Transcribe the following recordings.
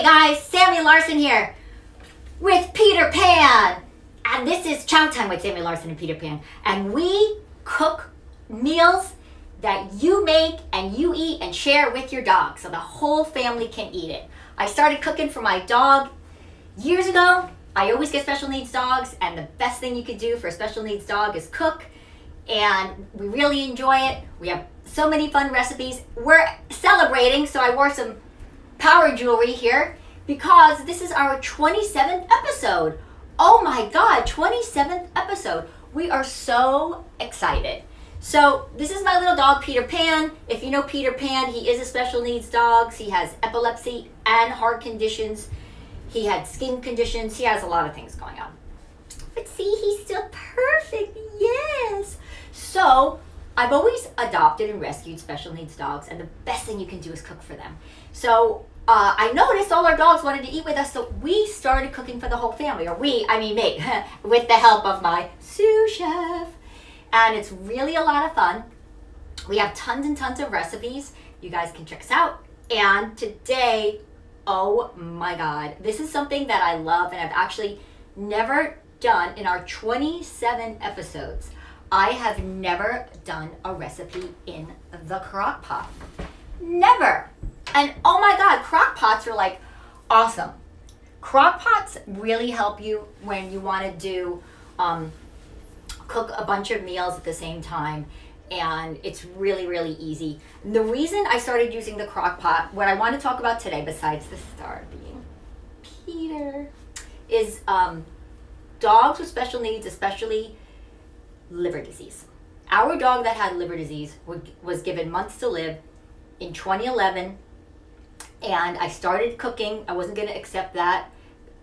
Hey guys, Sammy Larsen here with Peter Pan. And this is Chow Time with Sammy Larsen and Peter Pan. And we cook meals that you make and you eat and share with your dog so the whole family can eat it. I started cooking for my dog years ago. I always get special needs dogs, and the best thing you could do for a special needs dog is cook. And we really enjoy it. We have so many fun recipes. We're celebrating, so I wore some power jewelry here because this is our 27th episode. Oh my God, 27th episode. We are so excited. So this is my little dog, Peter Pan. If you know Peter Pan, he is a special needs dog. He has epilepsy and heart conditions. He had skin conditions. He has a lot of things going on. But see, he's still perfect, yes. So I've always adopted and rescued special needs dogs, and the best thing you can do is cook for them. So I noticed all our dogs wanted to eat with us, so we started cooking for the whole family, or me, with the help of my sous chef. And it's really a lot of fun. We have tons and tons of recipes. You guys can check us out. And today, oh my God, this is something that I love and I've actually never done in our 27 episodes. I have never done a recipe in the crock pot. Never. And oh my God, crock pots are like awesome. Crock pots really help you when you want to do cook a bunch of meals at the same time, and it's really, really easy. The reason I started using the crock pot, what I want to talk about today, besides the star being Peter, is dogs with special needs, especially liver disease. Our dog that had liver disease was given months to live in 2011, and I started cooking. I wasn't going to accept that.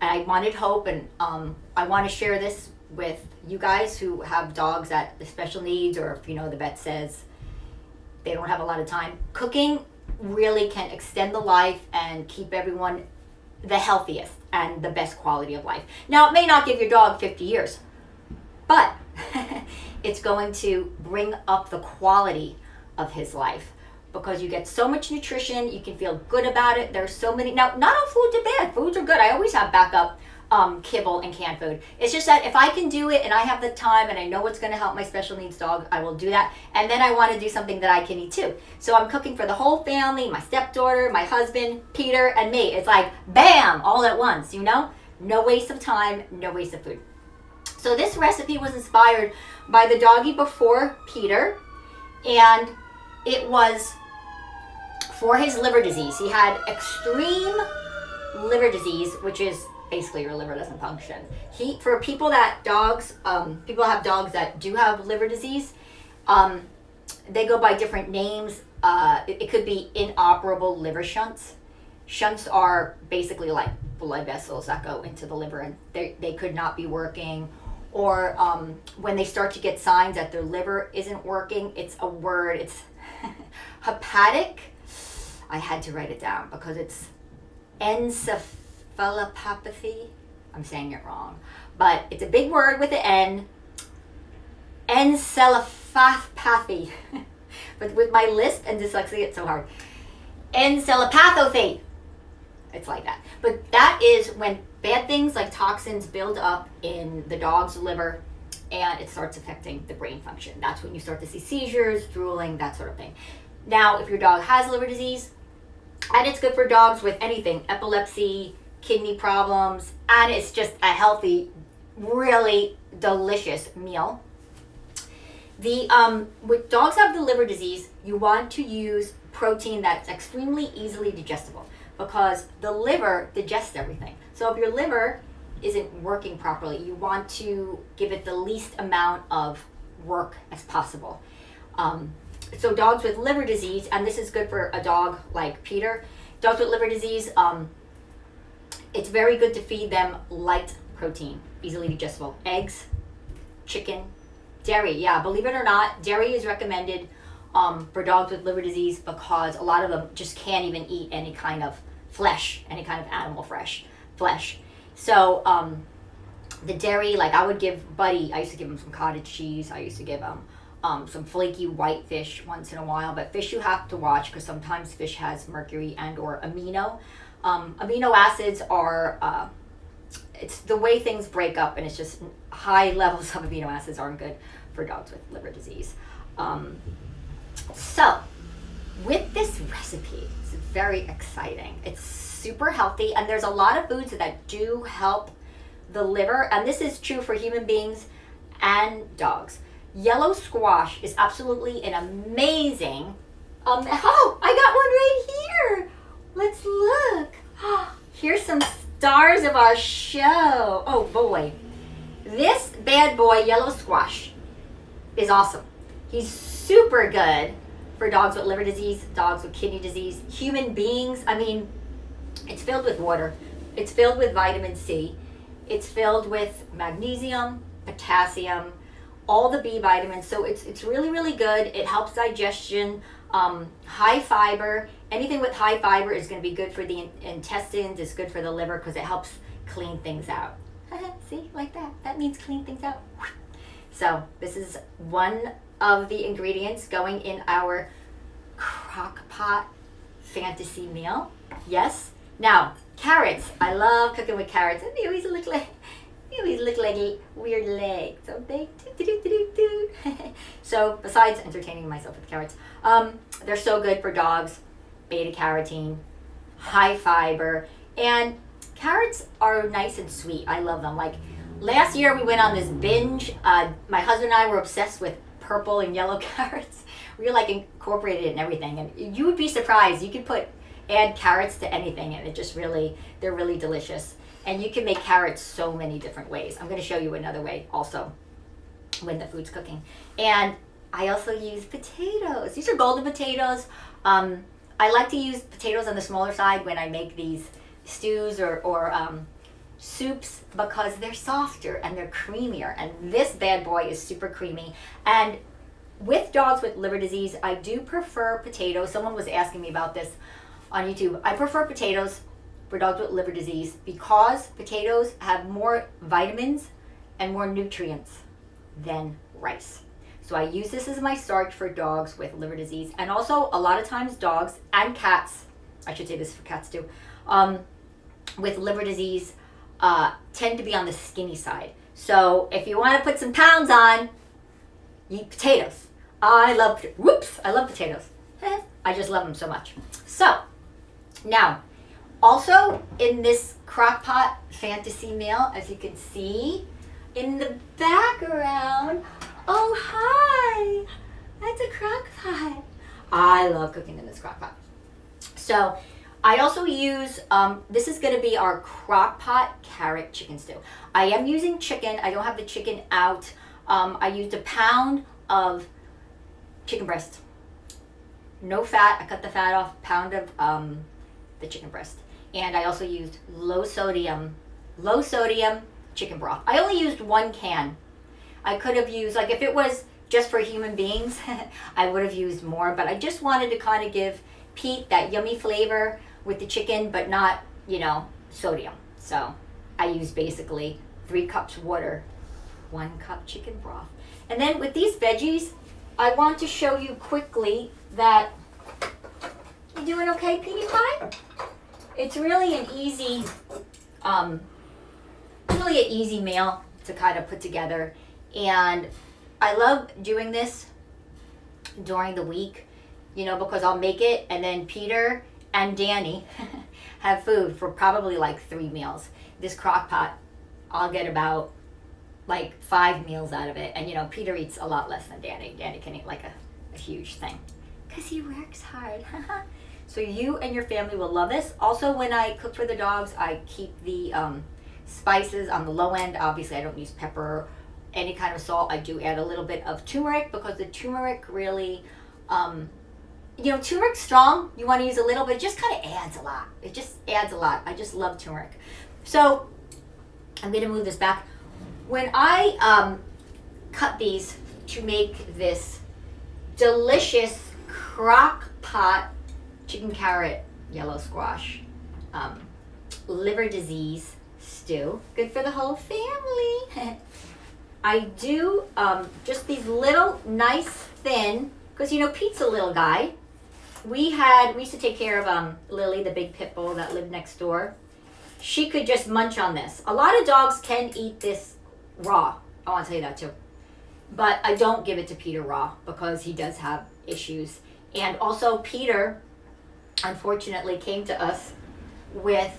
I wanted hope, and I want to share this with you guys who have dogs that the special needs, or if you know the vet says they don't have a lot of time. Cooking really can extend the life and keep everyone the healthiest and the best quality of life. Now, it may not give your dog 50 years, but it's going to bring up the quality of his life because you get so much nutrition. You can feel good about it. There's so many. Now, not all foods are bad. Foods are good. I always have backup kibble and canned food. It's just that if I can do it and I have the time and I know what's going to help my special needs dog, I will do that. And then I want to do something that I can eat too. So I'm cooking for the whole family, my stepdaughter, my husband, Peter, and me. It's like, bam, all at once, you know? No waste of time, no waste of food. So this recipe was inspired by the doggy before Peter, and it was for his liver disease. He had extreme liver disease, which is basically your liver doesn't function. For people that people have dogs that do have liver disease, they go by different names. It could be inoperable liver shunts. Shunts are basically like blood vessels that go into the liver, and they could not be working. Or when they start to get signs that their liver isn't working, it's a word. It's hepatic. I had to write it down because it's encephalopathy. I'm saying it wrong, but it's a big word with an N. Encephalopathy. But with my lisp and dyslexia, it's so hard. Encephalopathy. It's like that. But that is when bad things like toxins build up in the dog's liver and it starts affecting the brain function. That's when you start to see seizures, drooling, that sort of thing. Now, if your dog has liver disease, and it's good for dogs with anything, epilepsy, kidney problems, and it's just a healthy, really delicious meal. With dogs that have the liver disease, you want to use protein that's extremely easily digestible because the liver digests everything. So if your liver isn't working properly, you want to give it the least amount of work as possible. So dogs with liver disease, and this is good for a dog like Peter, dogs with liver disease, it's very good to feed them light protein, easily digestible. Eggs, chicken, dairy. Yeah, believe it or not, dairy is recommended for dogs with liver disease because a lot of them just can't even eat any kind of flesh, any kind of animal flesh. So the dairy, like I would give Buddy, I used to give him some cottage cheese. I used to give him some flaky white fish once in a while, but fish you have to watch because sometimes fish has mercury and or amino Amino acids are, it's the way things break up, and it's just high levels of amino acids aren't good for dogs with liver disease. So, with this recipe, it's very exciting. It's super healthy, and there's a lot of foods that do help the liver, and this is true for human beings and dogs. Yellow squash is absolutely an amazing, oh, I got one right here. Let's look. Here's some stars of our show. Oh boy. This bad boy, yellow squash, is awesome. He's super good for dogs with liver disease, dogs with kidney disease, human beings. I mean, it's filled with water. It's filled with vitamin C. It's filled with magnesium, potassium, all the B vitamins. So it's really, really good. It helps digestion. High fiber. Anything with high fiber is going to be good for the intestines. It's good for the liver because it helps clean things out. See, like that. That means clean things out. So this is one of the ingredients going in our crock pot fantasy meal. Yes. Now, carrots. I love cooking with carrots. They always look like weird legs, don't they? So besides entertaining myself with carrots, they're so good for dogs. Beta carotene, high fiber, and carrots are nice and sweet. I love them. Like last year we went on this binge. My husband and I were obsessed with purple and yellow carrots. We were like incorporated it in everything, and you would be surprised. You could add carrots to anything, and they're really delicious. And you can make carrots so many different ways. I'm going to show you another way also when the food's cooking. And I also use potatoes. These are golden potatoes. I like to use potatoes on the smaller side when I make these stews or soups because they're softer and they're creamier. And this bad boy is super creamy. And with dogs with liver disease, I do prefer potatoes. Someone was asking me about this on YouTube. I prefer potatoes for dogs with liver disease because potatoes have more vitamins and more nutrients than rice. So I use this as my starch for dogs with liver disease. And also a lot of times dogs and cats, I should say this for cats too, with liver disease tend to be on the skinny side. So if you want to put some pounds on, eat potatoes. I love potatoes. I just love them so much. So now, also in this crock pot fantasy meal, as you can see in the background, oh hi, that's a crock pot. I love cooking in this crock pot. So I also use, this is going to be our crock pot carrot chicken stew. I am using chicken. I don't have the chicken out. I used a pound of chicken breast. No fat. I cut the fat off. Pound of the chicken breast. And I also used low sodium chicken broth. I only used 1 can. I could have used, like if it was just for human beings, I would have used more, but I just wanted to kind of give Pete that yummy flavor with the chicken, but not, sodium. So I used basically 3 cups water, 1 cup chicken broth. And then with these veggies, I want to show you quickly that, you doing okay, Petey Pie? It's really an easy, meal to kind of put together. And I love doing this during the week, because I'll make it and then Peter and Danny have food for probably like 3 meals. This crock pot, I'll get about like 5 meals out of it. And Peter eats a lot less than Danny. Danny can eat like a huge thing because he works hard. So you and your family will love this. Also, when I cook for the dogs, I keep the spices on the low end. Obviously, I don't use pepper, any kind of salt. I do add a little bit of turmeric because the turmeric really, turmeric's strong. You want to use a little, but it just kind of adds a lot. It just adds a lot. I just love turmeric. So I'm going to move this back. When I cut these to make this delicious crock pot chicken carrot yellow squash liver disease stew, good for the whole family. I do just these little nice thin, because Pete's a little guy, we used to take care of Lily, the big pit bull that lived next door. She could just munch on this. A lot of dogs can eat this raw. I want to tell you that too. But I don't give it to Peter raw because he does have issues. And also Peter, unfortunately, came to us with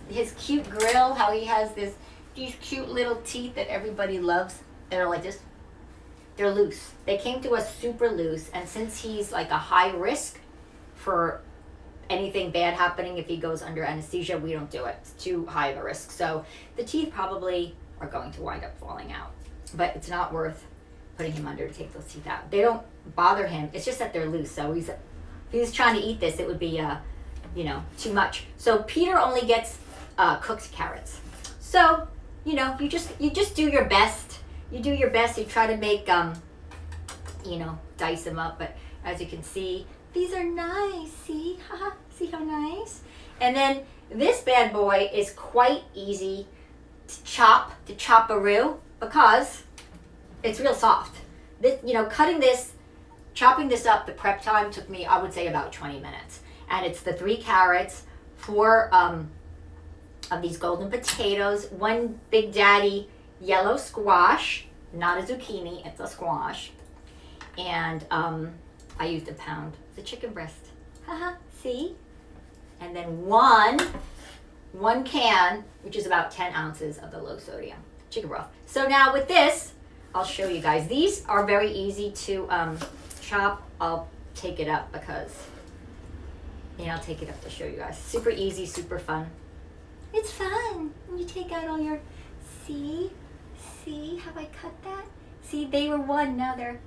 his cute grill, how he has these cute little teeth that everybody loves that are like this. They're loose. They came to us super loose, and since he's like a high risk for anything bad happening if he goes under anesthesia, we don't do it. It's too high of a risk. So the teeth probably are going to wind up falling out. But it's not worth putting him under to take those teeth out. They don't bother him. It's just that they're loose. So if he was trying to eat this, it would be too much. So Peter only gets cooked carrots. So, you just do your best. You do your best. You try to make dice them up, but as you can see, these are nice. See? Haha. See how nice? And then this bad boy is quite easy to chop-a-roo because it's real soft. This, chopping this up, the prep time took me, I would say, about 20 minutes. And it's the 3 carrots, 4 of these golden potatoes, 1 Big Daddy yellow squash, not a zucchini, it's a squash. And I used a pound, the chicken breast. Haha, see? And then one can, which is about 10 ounces of the low sodium chicken broth. So now with this, I'll show you guys. These are very easy to chop. I'll take it up because, I'll take it up to show you guys. Super easy, super fun. It's fun when you take out all your, see how I cut that? See, they were one, now they're,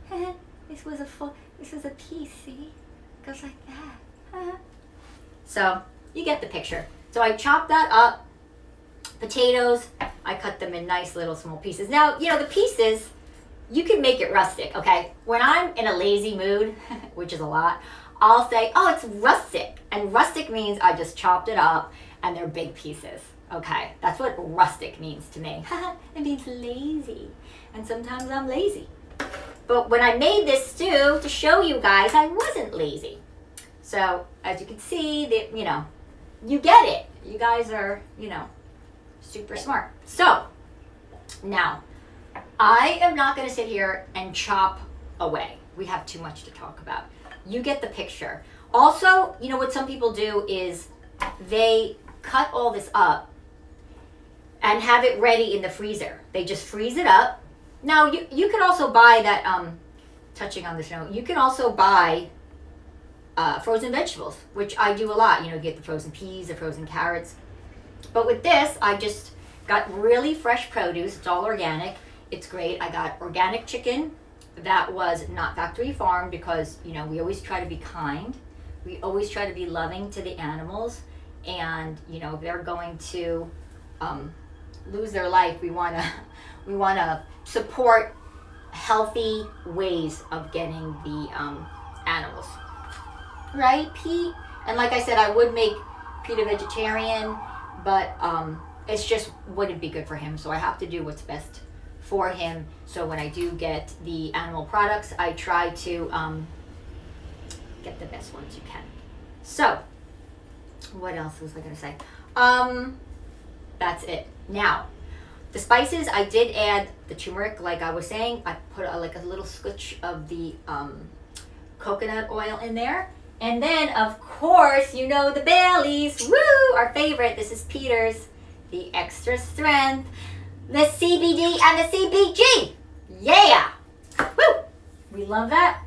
this was a piece, see? Goes like that. So, you get the picture. So I chopped that up. Potatoes, I cut them in nice little small pieces. Now, the pieces, you can make it rustic, okay? When I'm in a lazy mood, which is a lot, I'll say, oh, it's rustic. And rustic means I just chopped it up and they're big pieces, okay? That's what rustic means to me. It means lazy. And sometimes I'm lazy. But when I made this stew to show you guys, I wasn't lazy. So, as you can see, you get it. You guys are, super smart. So, now, I am not going to sit here and chop away. We have too much to talk about. You get the picture. Also, what some people do is they cut all this up and have it ready in the freezer. They just freeze it up. Now, you can also buy that, touching on this note, you can also buy frozen vegetables, which I do a lot. Get the frozen peas, the frozen carrots. But with this, I just got really fresh produce. It's all organic. It's great. I got organic chicken that was not factory farmed because, we always try to be kind. We always try to be loving to the animals. And, if they're going to lose their life, we want to support healthy ways of getting the animals. Right, Pete? And like I said, I would make Pete a vegetarian, but it's just wouldn't be good for him. So I have to do what's best for him. So when I do get the animal products, I try to get the best ones you can. So, what else was I going to say? That's it. Now, the spices, I did add the turmeric, like I was saying. I put a little scotch of the coconut oil in there. And then, of course, the Baileys. Woo! Our favorite. This is Peter's. The extra strength. The CBD and the CBG. Yeah! Woo! We love that.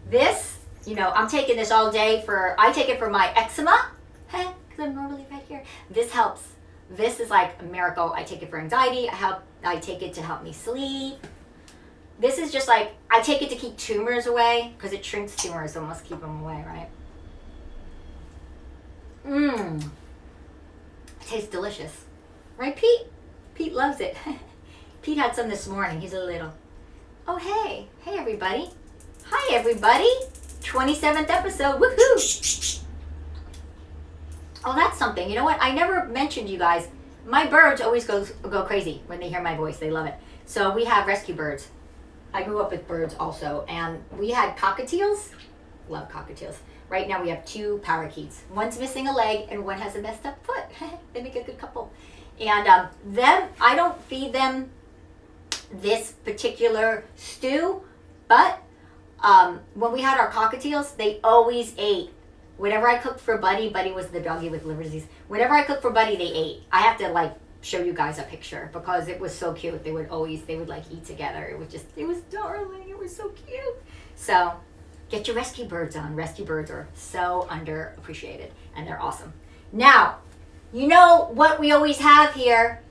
This, I'm taking this all day I take it for my eczema. Because I'm normally right here. This helps. This is like a miracle. I take it for anxiety. I take it to help me sleep. This is just like, I take it to keep tumors away because it shrinks tumors, so it must keep them away, right? Tastes delicious. Right, Pete? Pete loves it. Pete had some this morning. He's a little. Oh, hey. Hey, everybody. Hi, everybody. 27th episode. Woohoo! Oh, that's something. You know what? I never mentioned, you guys. My birds always go crazy when they hear my voice. They love it. So we have rescue birds. I grew up with birds also. And we had cockatiels. Love cockatiels. Right now we have 2 parakeets. One's missing a leg and one has a messed up foot. They make a good couple. And I don't feed them this particular stew, but when we had our cockatiels, they always ate. Whenever I cooked for Buddy, Buddy was the doggy with liver disease. Whenever I cooked for Buddy, they ate. I have to like show you guys a picture because it was so cute. They would like eat together. It was darling. It was so cute. So get your rescue birds on. Rescue birds are so underappreciated and they're awesome. Now, you know what we always have here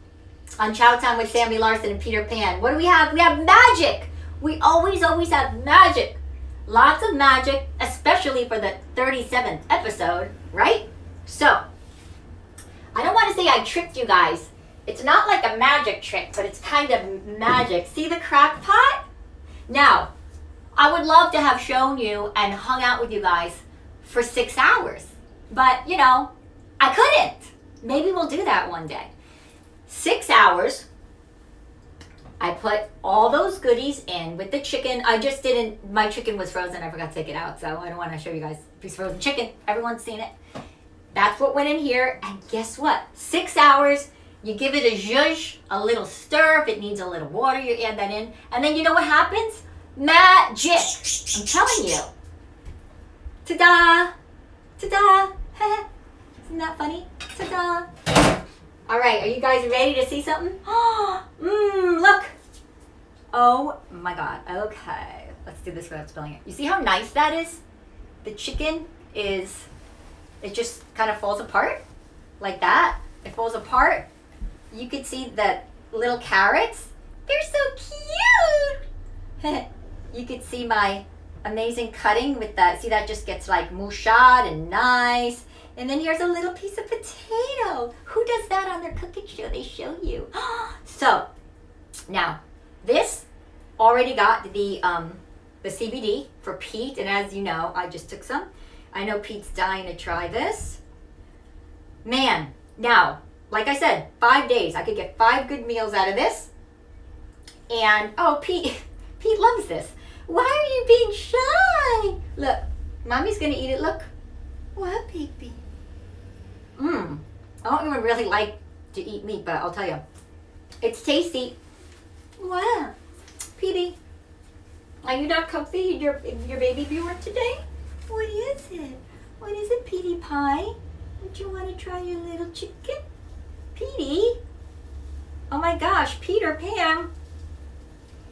on Chow Time with Sammy Larsen and Peter Pan. What do we have? We have magic. We always have magic. Lots of magic, especially for the 37th episode, right? So, I don't want to say I tricked you guys. It's not like a magic trick, but it's kind of magic. See the crock pot? Now, I would love to have shown you and hung out with you guys for 6 hours. But, you know, I couldn't. Maybe we'll do that one day. 6 hours. I put all those goodies in with the chicken. My chicken was frozen. I forgot to take it out, so I don't want to show you guys a piece of frozen chicken. Everyone's seen it. That's what went in here. And guess what? 6 hours. You give it a zhuzh, a little stir. If it needs a little water, you add that in. And then you know what happens? Magic. I'm telling you. Ta-da. Ta-da. Isn't that funny? Ta-da. All right, are you guys ready to see something? Look. Oh my God. Okay, let's do this without spilling it. You see how nice that is? The chicken it just kind of falls apart like that. It falls apart. You could see the little carrots. They're so cute. You could see my amazing cutting with that. See, that just gets like mouchad and nice. And then here's a little piece of potato. Who does that on their cooking show? They show you. So, now, this already got the CBD for Pete. And as you know, I just took some. I know Pete's dying to try this. Man, now, like I said, 5 days. I could get 5 good meals out of this. And, oh, Pete loves this. Why are you being shy? Look, Mommy's going to eat it. Look. What, baby? I don't even really like to eat meat, but I'll tell you, it's tasty. Wow. Petey, are you not comfy in your baby viewer today? What is it? What is it, Petey Pie? Would you want to try your little chicken? Petey? Oh my gosh, Peter Pan.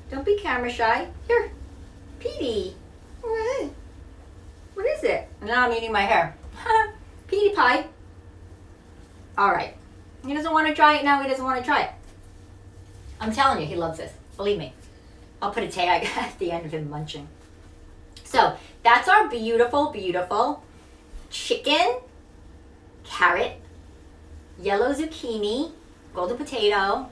Don't be camera shy. Here, Petey. What? What is it? Now I'm eating my hair. Petey Pie. All right. He doesn't want to try it now. He doesn't want to try it. I'm telling you, he loves this. Believe me. I'll put a tag at the end of him munching. So that's our beautiful, beautiful chicken, carrot, yellow zucchini, golden potato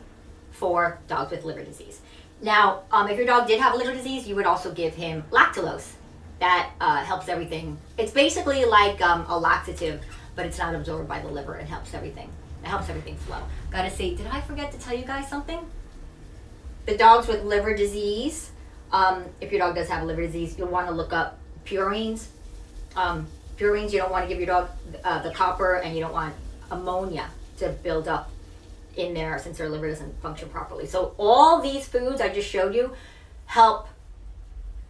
for dogs with liver disease. Now, if your dog did have liver disease, you would also give him lactulose. That helps everything. It's basically like a laxative, but it's not absorbed by the liver. It helps everything. It helps everything flow. Gotta see, did I forget to tell you guys something? The dogs with liver disease, if your dog does have liver disease, you'll want to look up purines. Purines, you don't want to give your dog the copper, and you don't want ammonia to build up in there since their liver doesn't function properly. So all these foods I just showed you help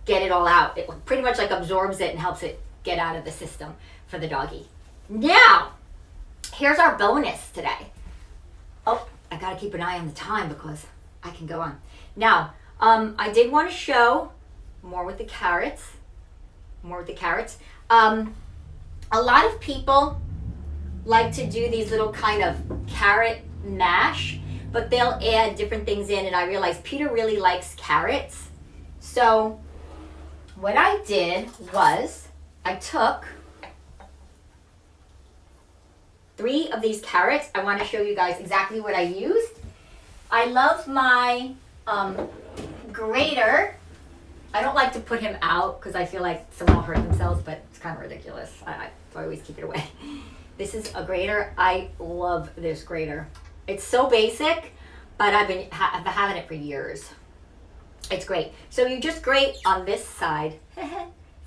get it all out. It pretty much like absorbs it and helps it get out of the system for the doggy. Now, here's our bonus today. Oh, I gotta keep an eye on the time because I can go on. Now, I did want to show more with the carrots. A lot of people like to do these little kind of carrot mash, but they'll add different things in, and I realized Peter really likes carrots. So what I did was I took 3 of these carrots. I want to show you guys exactly what I used. I love my grater. I don't like to put him out because I feel like someone will hurt themselves, but it's kind of ridiculous. So I always keep it away. This is a grater. I love this grater. It's so basic, but I've been having it for years. It's great. So you just grate on this side.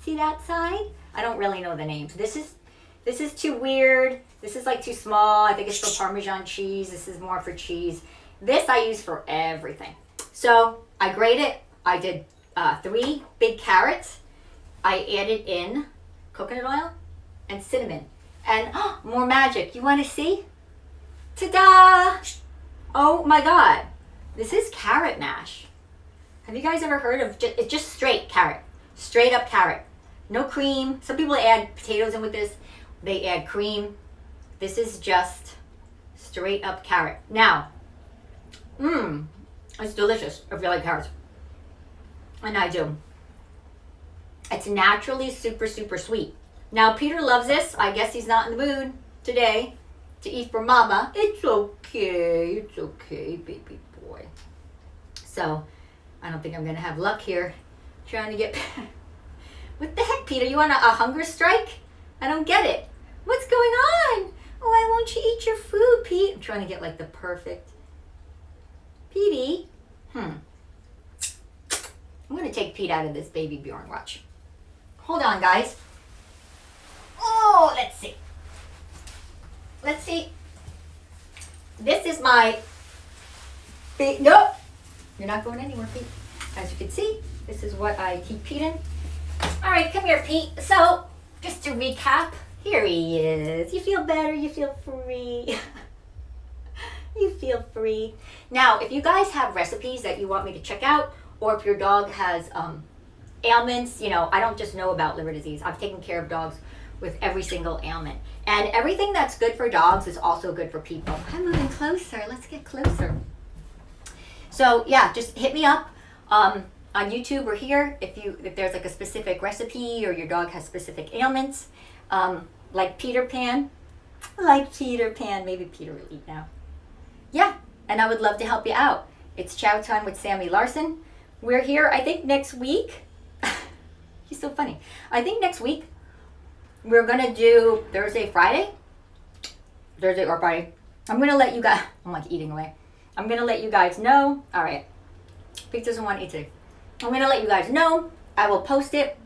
See that side? I don't really know the names. This is too weird. This is like too small. I think it's for Parmesan cheese. This is more for cheese. This I use for everything. So I grate it. I did 3 big carrots. I added in coconut oil and cinnamon. And more magic. You want to see? Ta-da! Oh my God. This is carrot mash. Have you guys ever heard of it's just straight carrot? Straight up carrot. No cream. Some people add potatoes in with this. They add cream. This is just straight up carrot. Now, it's delicious if you like carrots. And I do. It's naturally super, super sweet. Now, Peter loves this. I guess he's not in the mood today to eat for mama. It's okay. It's okay, baby boy. So, I don't think I'm going to have luck here trying to get... What the heck, Peter? You want a hunger strike? I don't get it. What's going on? Oh, why won't you eat your food, Pete? I'm trying to get like the perfect... Petey? I'm going to take Pete out of this baby Bjorn. Watch. Hold on, guys. Oh, let's see. Let's see. This is my... Nope. You're not going anywhere, Pete. As you can see, this is what I keep Pete in. All right, come here, Pete. So, just to recap, here he is. You feel better. You feel free. You feel free. Now, if you guys have recipes that you want me to check out, or if your dog has ailments, you know, I don't just know about liver disease. I've taken care of dogs with every single ailment. And everything that's good for dogs is also good for people. I'm moving closer. Let's get closer. So, yeah, just hit me up on YouTube or here if there's like a specific recipe or your dog has specific ailments. Like Peter Pan. Maybe Peter will eat now. Yeah, and I would love to help you out. It's Chow Time with Sammy Larsen. We're here, I think, next week. He's so funny. I think next week we're going to do Thursday or Friday. I'm going to let you guys... I'm like eating away. I'm going to let you guys know. All right. Pete doesn't want to eat today. I'm going to let you guys know. I will post it.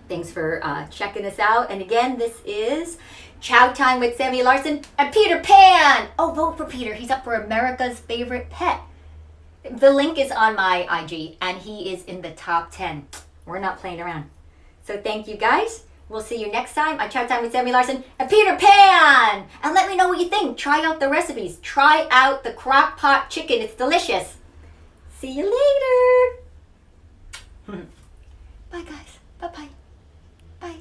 Thanks for checking us out. And again, this is Chow Time with Sammy Larsen and Peter Pan. Oh, vote for Peter. He's up for America's favorite pet. The link is on my IG, and he is in the top 10. We're not playing around. So thank you, guys. We'll see you next time on Chow Time with Sammy Larsen and Peter Pan. And let me know what you think. Try out the recipes. Try out the crock pot chicken. It's delicious. See you later. Bye, guys. Bye-bye. Bye.